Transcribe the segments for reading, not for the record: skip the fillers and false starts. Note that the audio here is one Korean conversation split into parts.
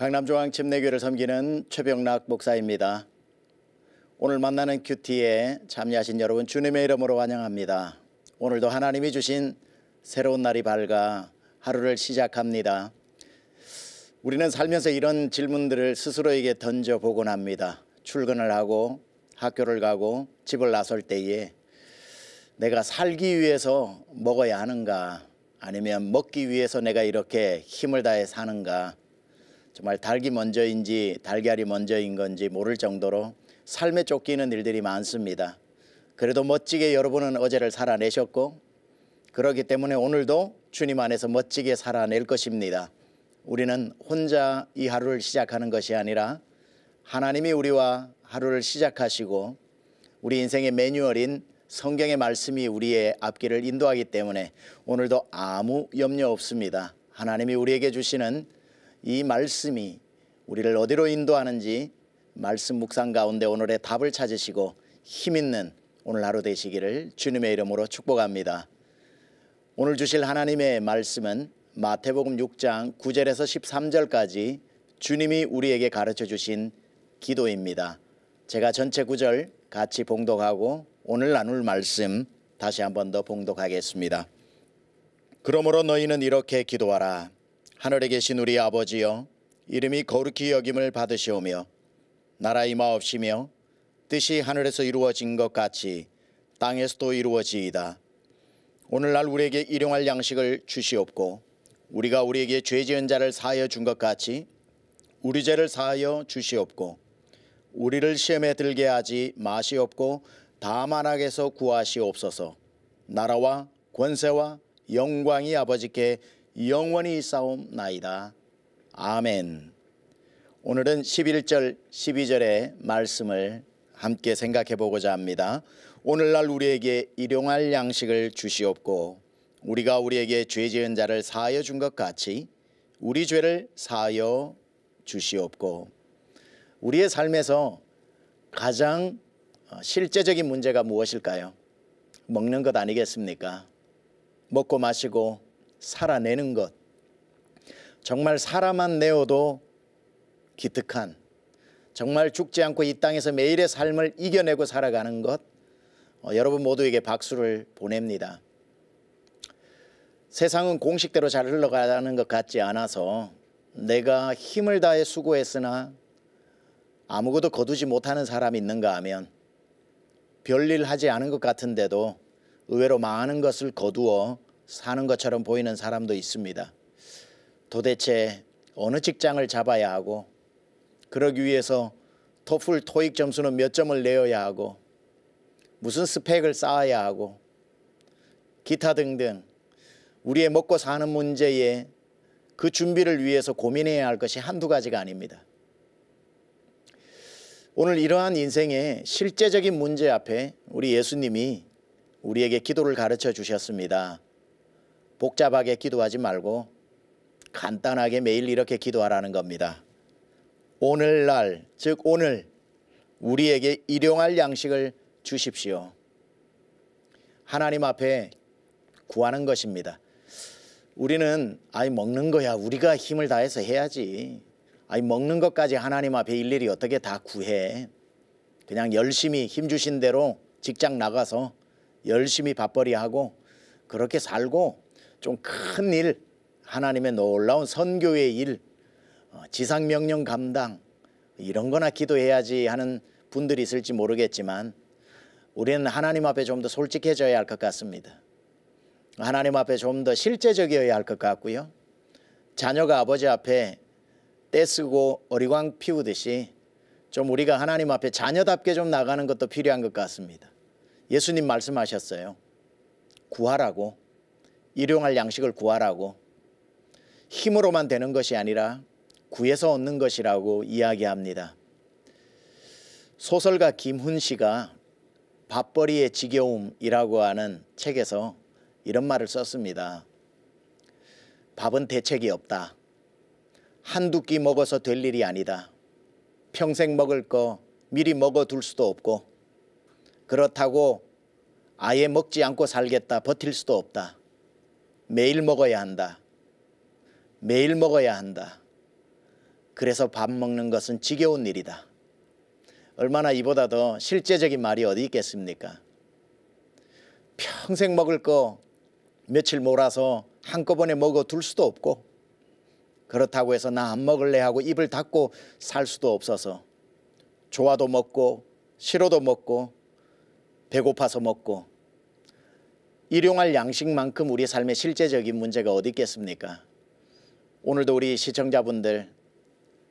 강남중앙침례교회를 섬기는 최병락 목사입니다. 오늘 만나는 큐티에 참여하신 여러분 주님의 이름으로 환영합니다. 오늘도 하나님이 주신 새로운 날이 밝아 하루를 시작합니다. 우리는 살면서 이런 질문들을 스스로에게 던져보곤 합니다. 출근을 하고 학교를 가고 집을 나설 때에 내가 살기 위해서 먹어야 하는가, 아니면 먹기 위해서 내가 이렇게 힘을 다해 사는가, 정말 닭이 먼저인지 달걀이 먼저인 건지 모를 정도로 삶에 쫓기는 일들이 많습니다. 그래도 멋지게 여러분은 어제를 살아내셨고, 그렇기 때문에 오늘도 주님 안에서 멋지게 살아낼 것입니다. 우리는 혼자 이 하루를 시작하는 것이 아니라 하나님이 우리와 하루를 시작하시고 우리 인생의 매뉴얼인 성경의 말씀이 우리의 앞길을 인도하기 때문에 오늘도 아무 염려 없습니다. 하나님이 우리에게 주시는 이 말씀이 우리를 어디로 인도하는지 말씀 묵상 가운데 오늘의 답을 찾으시고 힘있는 오늘 하루 되시기를 주님의 이름으로 축복합니다. 오늘 주실 하나님의 말씀은 마태복음 6장 9절에서 13절까지 주님이 우리에게 가르쳐 주신 기도입니다. 제가 전체 구절 같이 봉독하고 오늘 나눌 말씀 다시 한 번 더 봉독하겠습니다. 그러므로 너희는 이렇게 기도하라. 하늘에 계신 우리 아버지여, 이름이 거룩히 여김을 받으시오며 나라 임하옵시며 뜻이 하늘에서 이루어진 것 같이 땅에서도 이루어지이다. 오늘날 우리에게 일용할 양식을 주시옵고 우리가 우리에게 죄 지은 자를 사하여 준 것 같이 우리 죄를 사하여 주시옵고 우리를 시험에 들게 하지 마시옵고 다만 악에서 구하시옵소서. 나라와 권세와 영광이 아버지께 영원히 있사옵나이다. 아멘. 오늘은 11절 12절의 말씀을 함께 생각해 보고자 합니다. 오늘날 우리에게 일용할 양식을 주시옵고 우리가 우리에게 죄 지은 자를 사하여 준 것 같이 우리 죄를 사하여 주시옵고. 우리의 삶에서 가장 실제적인 문제가 무엇일까요? 먹는 것 아니겠습니까? 먹고 마시고 살아내는 것. 정말 살아만 내어도 기특한, 정말 죽지 않고 이 땅에서 매일의 삶을 이겨내고 살아가는 것, 여러분 모두에게 박수를 보냅니다. 세상은 공식대로 잘 흘러가는 것 같지 않아서 내가 힘을 다해 수고했으나 아무것도 거두지 못하는 사람이 있는가 하면 별일 하지 않은 것 같은데도 의외로 많은 것을 거두어 사는 것처럼 보이는 사람도 있습니다. 도대체 어느 직장을 잡아야 하고, 그러기 위해서 토플, 토익 점수는 몇 점을 내어야 하고, 무슨 스펙을 쌓아야 하고, 기타 등등 우리의 먹고 사는 문제에 그 준비를 위해서 고민해야 할 것이 한두 가지가 아닙니다. 오늘 이러한 인생의 실제적인 문제 앞에 우리 예수님이 우리에게 기도를 가르쳐 주셨습니다. 복잡하게 기도하지 말고 간단하게 매일 이렇게 기도하라는 겁니다. 오늘날, 즉 오늘 우리에게 일용할 양식을 주십시오. 하나님 앞에 구하는 것입니다. 우리는 먹는 거야 우리가 힘을 다해서 해야지, 먹는 것까지 하나님 앞에 일일이 어떻게 다 구해. 그냥 열심히 힘 주신 대로 직장 나가서 열심히 밥벌이 하고 그렇게 살고 좀 큰 일, 하나님의 놀라운 선교의 일, 지상명령 감당 이런 거나 기도해야지 하는 분들이 있을지 모르겠지만 우리는 하나님 앞에 좀 더 솔직해져야 할 것 같습니다. 하나님 앞에 좀 더 실제적이어야 할 것 같고요. 자녀가 아버지 앞에 떼쓰고 어리광 피우듯이 좀 우리가 하나님 앞에 자녀답게 좀 나가는 것도 필요한 것 같습니다. 예수님 말씀하셨어요. 구하라고, 일용할 양식을 구하라고. 힘으로만 되는 것이 아니라 구해서 얻는 것이라고 이야기합니다. 소설가 김훈 씨가 밥벌이의 지겨움이라고 하는 책에서 이런 말을 썼습니다. 밥은 대책이 없다. 한두 끼 먹어서 될 일이 아니다. 평생 먹을 거 미리 먹어둘 수도 없고, 그렇다고 아예 먹지 않고 살겠다 버틸 수도 없다. 매일 먹어야 한다. 매일 먹어야 한다. 그래서 밥 먹는 것은 지겨운 일이다. 얼마나 이보다 더 실제적인 말이 어디 있겠습니까? 평생 먹을 거 며칠 몰아서 한꺼번에 먹어둘 수도 없고, 그렇다고 해서 나 안 먹을래 하고 입을 닫고 살 수도 없어서 좋아도 먹고 싫어도 먹고 배고파서 먹고, 일용할 양식만큼 우리 삶의 실제적인 문제가 어디 있겠습니까? 오늘도 우리 시청자분들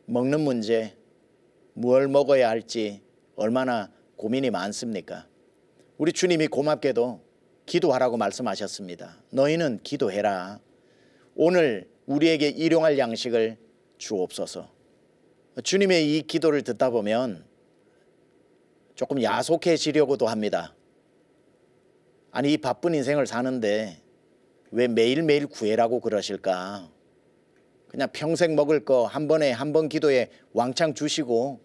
먹는 문제, 뭘 먹어야 할지 얼마나 고민이 많습니까? 우리 주님이 고맙게도 기도하라고 말씀하셨습니다. 너희는 기도해라. 오늘 우리에게 일용할 양식을 주옵소서. 주님의 이 기도를 듣다 보면 조금 야속해지려고도 합니다. 아니, 이 바쁜 인생을 사는데 왜 매일매일 구해라고 그러실까? 그냥 평생 먹을 거 한 번에 한 번 기도에 왕창 주시고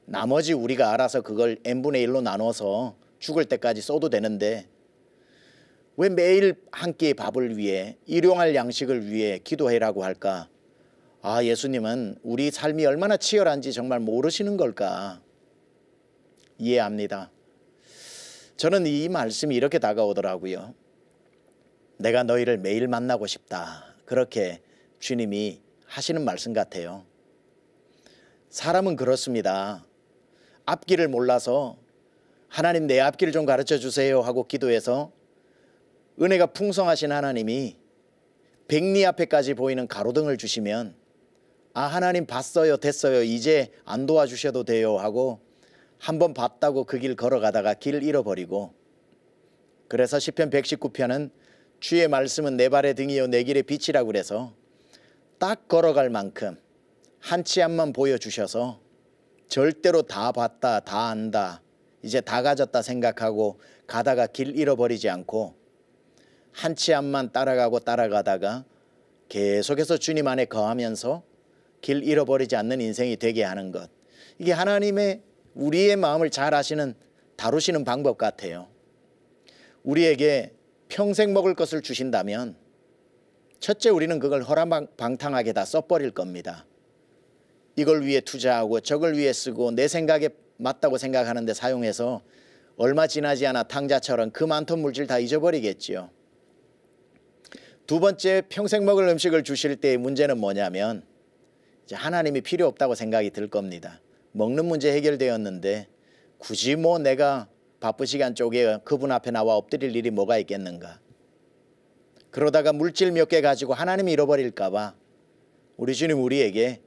나머지 우리가 알아서 그걸 n분의 1로 나눠서 죽을 때까지 써도 되는데 왜 매일 한 끼의 밥을 위해, 일용할 양식을 위해 기도해라고 할까? 아, 예수님은 우리 삶이 얼마나 치열한지 정말 모르시는 걸까? 이해합니다. 저는 이 말씀이 이렇게 다가오더라고요. 내가 너희를 매일 만나고 싶다. 그렇게 주님이 하시는 말씀 같아요. 사람은 그렇습니다. 앞길을 몰라서 하나님 내 앞길 좀 가르쳐 주세요 하고 기도해서 은혜가 풍성하신 하나님이 백리 앞에까지 보이는 가로등을 주시면 아, 하나님 봤어요, 됐어요, 이제 안 도와주셔도 돼요 하고 한번 봤다고 그 길 걸어가다가 길 잃어버리고, 그래서 시편 119편은 주의 말씀은 내 발의 등이요 내 길의 빛이라고 그래서 딱 걸어갈 만큼 한 치 앞만 보여주셔서 절대로 다 봤다, 다 안다, 이제 다 가졌다 생각하고 가다가 길 잃어버리지 않고 한 치 앞만 따라가다가 계속해서 주님 안에 거하면서 길 잃어버리지 않는 인생이 되게 하는 것, 이게 하나님의 우리의 마음을 잘 아시는, 다루시는 방법 같아요. 우리에게 평생 먹을 것을 주신다면 첫째, 우리는 그걸 허랑방탕하게 다 써버릴 겁니다. 이걸 위해 투자하고 저걸 위해 쓰고 내 생각에 맞다고 생각하는데 사용해서 얼마 지나지 않아 탕자처럼 그 많던 물질 다 잊어버리겠지요. 두 번째, 평생 먹을 음식을 주실 때의 문제는 뭐냐면 이제 하나님이 필요 없다고 생각이 들 겁니다. 먹는 문제 해결되었는데 굳이 뭐 내가 바쁜 시간 쪽에 그분 앞에 나와 엎드릴 일이 뭐가 있겠는가. 그러다가 물질 몇 개 가지고 하나님 잃어버릴까 봐 우리 주님 우리에게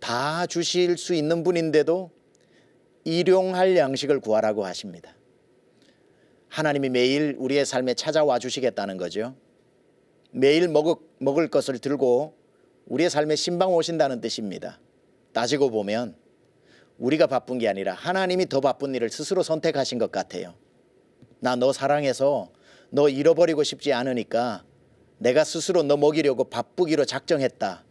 다 주실 수 있는 분인데도 일용할 양식을 구하라고 하십니다. 하나님이 매일 우리의 삶에 찾아와 주시겠다는 거죠. 매일 먹을 것을 들고 우리의 삶에 신방 오신다는 뜻입니다. 따지고 보면 우리가 바쁜 게 아니라 하나님이 더 바쁜 일을 스스로 선택하신 것 같아요. 나 너 사랑해서 너 잃어버리고 싶지 않으니까 내가 스스로 너 먹이려고 바쁘기로 작정했다.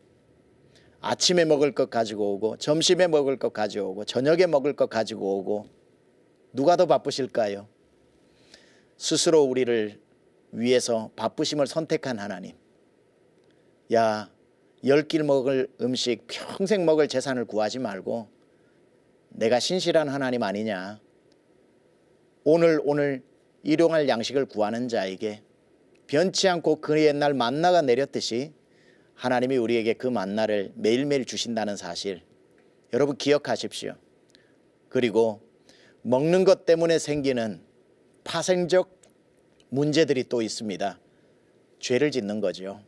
아침에 먹을 것 가지고 오고 점심에 먹을 것 가져오고 저녁에 먹을 것 가지고 오고, 누가 더 바쁘실까요? 스스로 우리를 위해서 바쁘심을 선택한 하나님. 야, 10끼 먹을 음식, 평생 먹을 재산을 구하지 말고 내가 신실한 하나님 아니냐. 오늘 일용할 양식을 구하는 자에게 변치 않고 그 옛날 만나가 내렸듯이 하나님이 우리에게 그 만나를 매일매일 주신다는 사실 여러분 기억하십시오. 그리고 먹는 것 때문에 생기는 파생적 문제들이 또 있습니다. 죄를 짓는 거죠.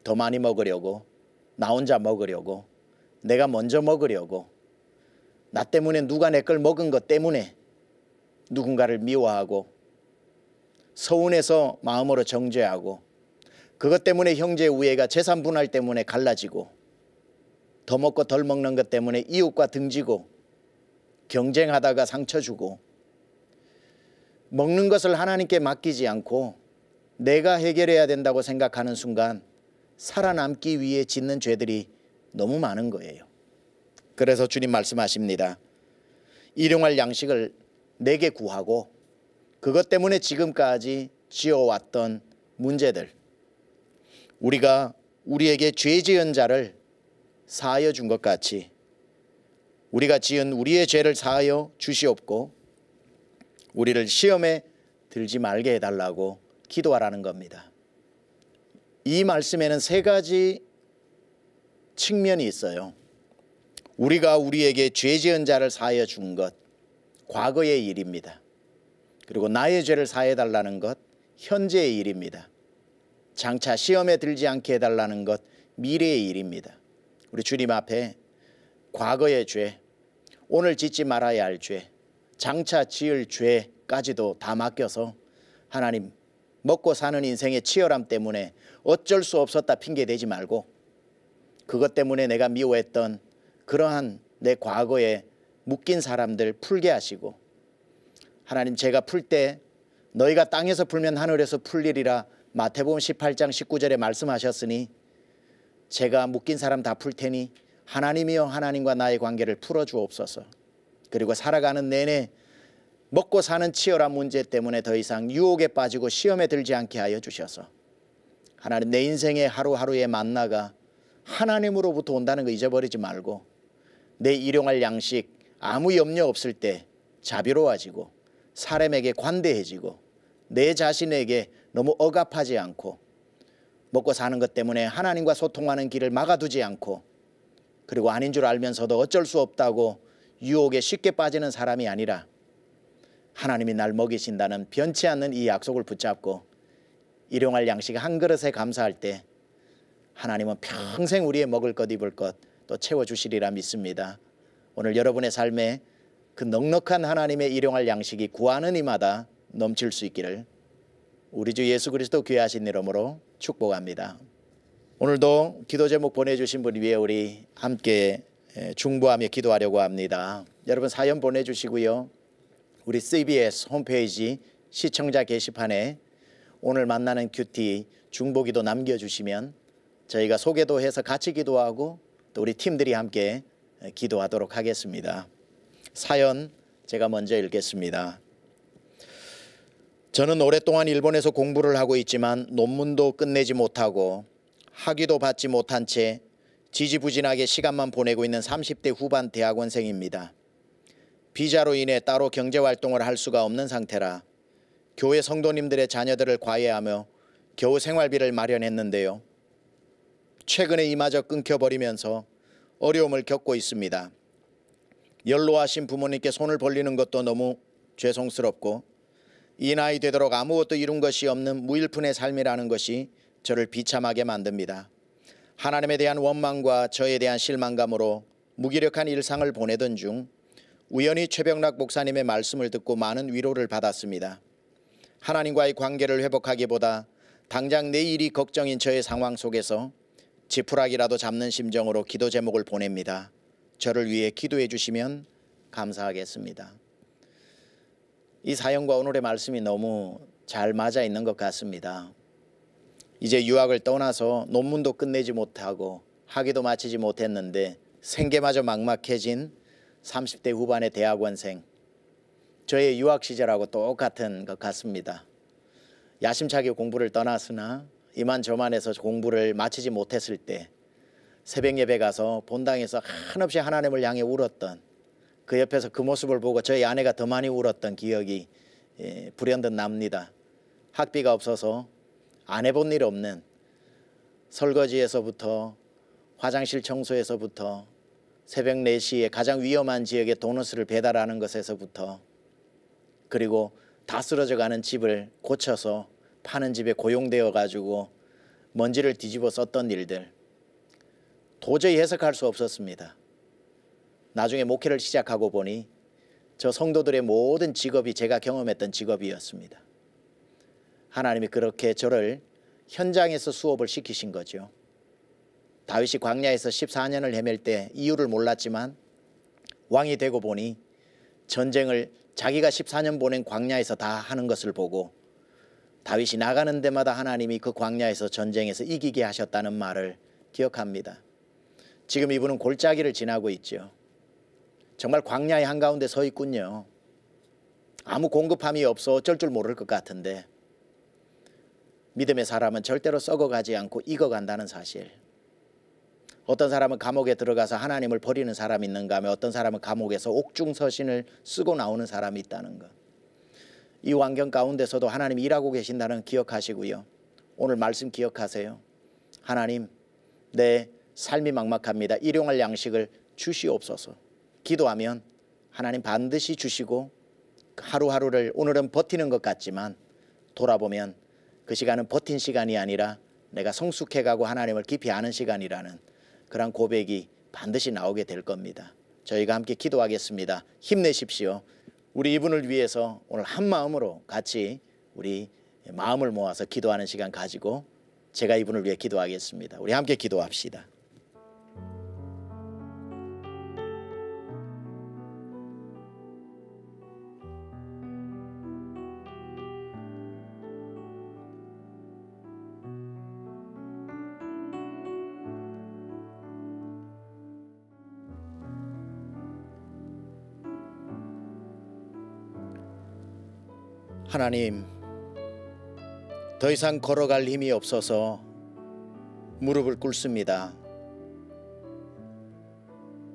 더 많이 먹으려고, 나 혼자 먹으려고, 내가 먼저 먹으려고, 나 때문에 누가 내 걸 먹은 것 때문에 누군가를 미워하고 서운해서 마음으로 정죄하고, 그것 때문에 형제 우애가 재산 분할 때문에 갈라지고, 더 먹고 덜 먹는 것 때문에 이웃과 등지고 경쟁하다가 상처 주고, 먹는 것을 하나님께 맡기지 않고 내가 해결해야 된다고 생각하는 순간 살아남기 위해 짓는 죄들이 너무 많은 거예요. 그래서 주님 말씀하십니다. 일용할 양식을 내게 구하고 그것 때문에 지금까지 지어왔던 문제들, 우리가 우리에게 죄 지은 자를 사하여 준 것 같이 우리가 지은 우리의 죄를 사하여 주시옵고 우리를 시험에 들지 말게 해달라고 기도하라는 겁니다. 이 말씀에는 세 가지 측면이 있어요. 우리가 우리에게 죄 지은 자를 사하여 준 것, 과거의 일입니다. 그리고 나의 죄를 사해 달라는 것, 현재의 일입니다. 장차 시험에 들지 않게 해달라는 것, 미래의 일입니다. 우리 주님 앞에 과거의 죄, 오늘 짓지 말아야 할 죄, 장차 지을 죄까지도 다 맡겨서 하나님, 먹고 사는 인생의 치열함 때문에 어쩔 수 없었다 핑계대지 말고 그것 때문에 내가 미워했던 그러한 내 과거에 묶인 사람들 풀게 하시고, 하나님, 제가 풀 때 너희가 땅에서 풀면 하늘에서 풀리리라 마태복음 18장 19절에 말씀하셨으니 제가 묶인 사람 다 풀 테니 하나님이여 하나님과 나의 관계를 풀어주옵소서. 그리고 살아가는 내내 먹고 사는 치열한 문제 때문에 더 이상 유혹에 빠지고 시험에 들지 않게 하여 주셔서 하나님, 내 인생의 하루하루의 만나가 하나님으로부터 온다는 거 잊어버리지 말고 내 일용할 양식 아무 염려 없을 때 자비로워지고 사람에게 관대해지고 내 자신에게 너무 억압하지 않고 먹고 사는 것 때문에 하나님과 소통하는 길을 막아두지 않고, 그리고 아닌 줄 알면서도 어쩔 수 없다고 유혹에 쉽게 빠지는 사람이 아니라 하나님이 날 먹이신다는 변치 않는 이 약속을 붙잡고 일용할 양식 한 그릇에 감사할 때 하나님은 평생 우리의 먹을 것 입을 것 또 채워주시리라 믿습니다. 오늘 여러분의 삶에 그 넉넉한 하나님의 일용할 양식이 구하는 이마다 넘칠 수 있기를 우리 주 예수 그리스도 귀하신 이름으로 축복합니다. 오늘도 기도 제목 보내주신 분 위해 우리 함께 중보하며 기도하려고 합니다. 여러분 사연 보내주시고요. 우리 CBS 홈페이지 시청자 게시판에 오늘 만나는 큐티 중보기도 남겨주시면 저희가 소개도 해서 같이 기도하고 또 우리 팀들이 함께 기도하도록 하겠습니다. 사연 제가 먼저 읽겠습니다. 저는 오랫동안 일본에서 공부를 하고 있지만 논문도 끝내지 못하고 학위도 받지 못한 채 지지부진하게 시간만 보내고 있는 30대 후반 대학원생입니다. 비자로 인해 따로 경제활동을 할 수가 없는 상태라 교회 성도님들의 자녀들을 과외하며 겨우 생활비를 마련했는데요. 최근에 이마저 끊겨버리면서 어려움을 겪고 있습니다. 연로하신 부모님께 손을 벌리는 것도 너무 죄송스럽고 이 나이 되도록 아무것도 이룬 것이 없는 무일푼의 삶이라는 것이 저를 비참하게 만듭니다. 하나님에 대한 원망과 저에 대한 실망감으로 무기력한 일상을 보내던 중 우연히 최병락 목사님의 말씀을 듣고 많은 위로를 받았습니다. 하나님과의 관계를 회복하기보다 당장 내일이 걱정인 저의 상황 속에서 지푸라기라도 잡는 심정으로 기도 제목을 보냅니다. 저를 위해 기도해 주시면 감사하겠습니다. 이 사연과 오늘의 말씀이 너무 잘 맞아 있는 것 같습니다. 이제 유학을 떠나서 논문도 끝내지 못하고 학위도 마치지 못했는데 생계마저 막막해진 30대 후반의 대학원생, 저의 유학 시절하고 똑같은 것 같습니다. 야심차게 공부를 떠났으나 이만저만해서 공부를 마치지 못했을 때 새벽 예배 가서 본당에서 한없이 하나님을 향해 울었던 그 옆에서 그 모습을 보고 저희 아내가 더 많이 울었던 기억이 불현듯 납니다. 학비가 없어서 안 해본 일 없는 설거지에서부터 화장실 청소에서부터 새벽 4시에 가장 위험한 지역에 도너스를 배달하는 것에서부터, 그리고 다 쓰러져가는 집을 고쳐서 파는 집에 고용되어 가지고 먼지를 뒤집어 썼던 일들, 도저히 해석할 수 없었습니다. 나중에 목회를 시작하고 보니 저 성도들의 모든 직업이 제가 경험했던 직업이었습니다. 하나님이 그렇게 저를 현장에서 수업을 시키신 거죠. 다윗이 광야에서 14년을 헤맬 때 이유를 몰랐지만 왕이 되고 보니 전쟁을 자기가 14년 보낸 광야에서 다 하는 것을 보고 다윗이 나가는 데마다 하나님이 그 광야에서 전쟁에서 이기게 하셨다는 말을 기억합니다. 지금 이분은 골짜기를 지나고 있죠. 정말 광야의 한가운데 서 있군요. 아무 공급함이 없어 어쩔 줄 모를 것 같은데 믿음의 사람은 절대로 썩어가지 않고 익어간다는 사실, 어떤 사람은 감옥에 들어가서 하나님을 버리는 사람이 있는가 하면 어떤 사람은 감옥에서 옥중서신을 쓰고 나오는 사람이 있다는 것. 이 환경 가운데서도 하나님이 일하고 계신다는 기억하시고요. 오늘 말씀 기억하세요. 하나님, 내 삶이 막막합니다. 일용할 양식을 주시옵소서. 기도하면 하나님 반드시 주시고 하루하루를 오늘은 버티는 것 같지만 돌아보면 그 시간은 버틴 시간이 아니라 내가 성숙해가고 하나님을 깊이 아는 시간이라는 그런 고백이 반드시 나오게 될 겁니다. 저희가 함께 기도하겠습니다. 힘내십시오. 우리 이분을 위해서 오늘 한 마음으로 같이 우리 마음을 모아서 기도하는 시간 가지고 제가 이분을 위해 기도하겠습니다. 우리 함께 기도합시다. 하나님, 더 이상 걸어갈 힘이 없어서 무릎을 꿇습니다.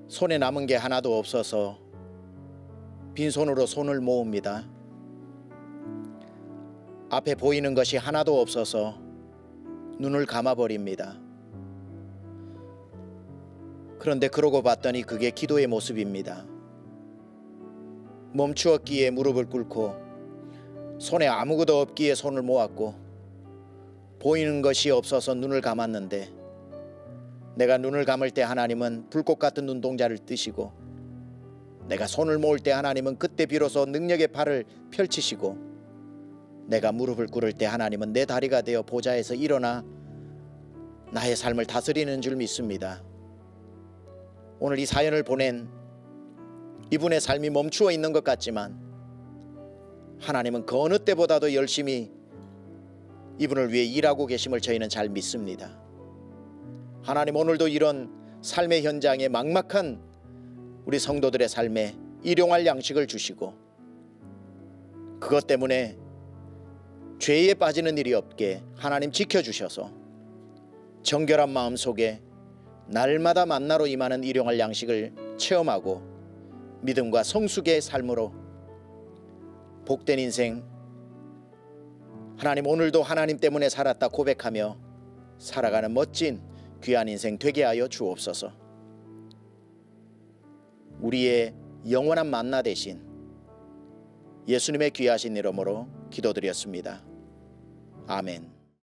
손에 남은 게 하나도 없어서 빈손으로 손을 모읍니다. 앞에 보이는 것이 하나도 없어서 눈을 감아버립니다. 그런데 그러고 봤더니 그게 기도의 모습입니다. 멈추었기에 무릎을 꿇고 손에 아무것도 없기에 손을 모았고 보이는 것이 없어서 눈을 감았는데 내가 눈을 감을 때 하나님은 불꽃 같은 눈동자를 뜨시고 내가 손을 모을 때 하나님은 그때 비로소 능력의 팔을 펼치시고 내가 무릎을 꿇을 때 하나님은 내 다리가 되어 보좌에서 일어나 나의 삶을 다스리는 줄 믿습니다. 오늘 이 사연을 보낸 이분의 삶이 멈추어 있는 것 같지만 하나님은 그 어느 때보다도 열심히 이분을 위해 일하고 계심을 저희는 잘 믿습니다. 하나님, 오늘도 이런 삶의 현장에 막막한 우리 성도들의 삶에 일용할 양식을 주시고 그것 때문에 죄에 빠지는 일이 없게 하나님 지켜주셔서 정결한 마음 속에 날마다 만나러 임하는 일용할 양식을 체험하고 믿음과 성숙의 삶으로 복된 인생, 하나님 오늘도 하나님 때문에 살았다 고백하며 살아가는 멋진 귀한 인생 되게 하여 주옵소서. 우리의 영원한 만나 되신 예수님의 귀하신 이름으로 기도드렸습니다. 아멘.